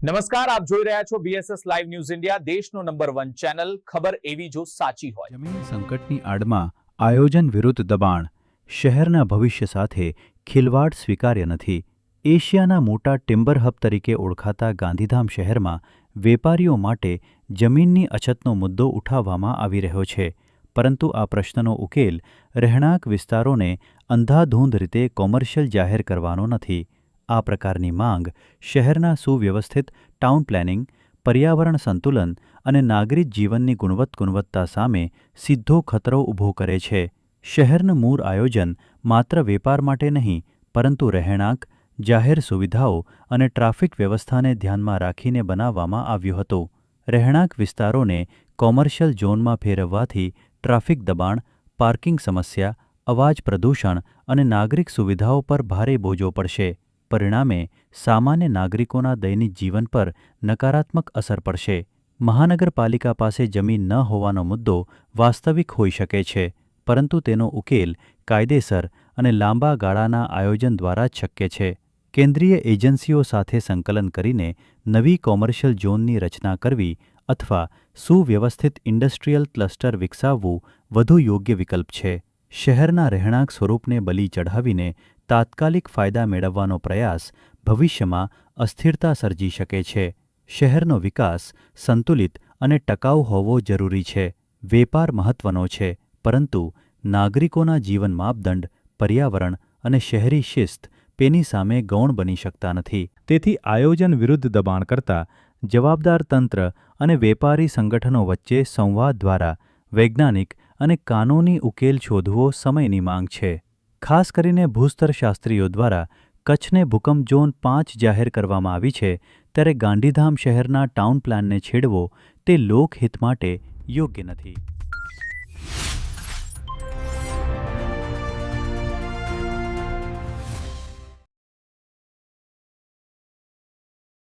નમસ્કાર, આપ જોઈ રહ્યા છો BSS લાઈવ ન્યૂઝ ઇન્ડિયા, દેશનો નંબર 1 ચેનલ. ખબર એવી જો સાચી હોય. જમીન સંકટની આડમાં આયોજન વિરુદ્ધ દબાણ. શહેરના ભવિષ્ય સાથે ખિલવાડ સ્વીકાર્ય નથી. એશિયાના મોટા ટિમ્બર હબ તરીકે ઓળખાતા ગાંધીધામ શહેરમાં વેપારીઓ માટે જમીનની અછતનો મુદ્દો ઉઠાવવામાં આવી રહ્યો છે. પરંતુ આ પ્રશ્નનો ઉકેલ રહેણાંક વિસ્તારોને અંધાધૂંધ રીતે કોમર્શિયલ જાહેર કરવાનો નથી. આ પ્રકારની માંગ શહેરના સુવ્યવસ્થિત ટાઉન પ્લાનિંગ, પર્યાવરણ સંતુલન અને નાગરિક જીવનની ગુણવત્તા સામે સીધો ખતરો ઊભો કરે છે. શહેરનું મૂળ આયોજન માત્ર વેપાર માટે નહીં, પરંતુ રહેણાંક, જાહેર સુવિધાઓ અને ટ્રાફિક વ્યવસ્થાને ધ્યાનમાં રાખીને બનાવવામાં આવ્યું હતું. રહેણાંક વિસ્તારોને કોમર્શિયલ ઝોનમાં ફેરવવાથી ટ્રાફિક દબાણ, પાર્કિંગ સમસ્યા, અવાજ પ્રદૂષણ અને નાગરિક સુવિધાઓ પર ભારે બોજો પડશે. પરિણામે સામાન્ય નાગરિકોના દૈનિક જીવન પર નકારાત્મક અસર પડશે. મહાનગરપાલિકા પાસે જમીન ન હોવાનો મુદ્દો વાસ્તવિક હોઈ શકે છે, પરંતુ તેનો ઉકેલ કાયદેસર અને લાંબા ગાળાના આયોજન દ્વારા જ શક્ય છે. કેન્દ્રીય એજન્સીઓ સાથે સંકલન કરીને નવી કોમર્શિયલ ઝોનની રચના કરવી અથવા સુવ્યવસ્થિત ઇન્ડસ્ટ્રીયલ ક્લસ્ટર વિકસાવવું વધુ યોગ્ય વિકલ્પ છે. શહેરના રહેણાંક સ્વરૂપને બલી ચઢાવીને તાત્કાલિક ફાયદા મેળવવાનો પ્રયાસ ભવિષ્યમાં અસ્થિરતા સર્જી શકે છે. શહેરનો વિકાસ સંતુલિત અને ટકાઉ હોવો જરૂરી છે. વેપાર મહત્વનો છે, પરંતુ નાગરિકોના જીવન માપદંડ, પર્યાવરણ અને શહેરી શિસ્ત તેની સામે ગૌણ બની શકતા નથી. તેથી આયોજન વિરુદ્ધ દબાણ કરતા જવાબદાર તંત્ર અને વેપારી સંગઠનો વચ્ચે સંવાદ દ્વારા વૈજ્ઞાનિક અને કાનૂની ઉકેલ શોધવો સમયની માંગ છે. ખાસ કરીને ભૂસ્તરશાસ્ત્રીઓ દ્વારા કચ્છને ભૂકંપ ઝોન 5 જાહેર કરવામાં આવી છે, ત્યારે ગાંધીધામ શહેરના ટાઉન પ્લાનને છેડવો તે લોકહિત માટે યોગ્ય નથી.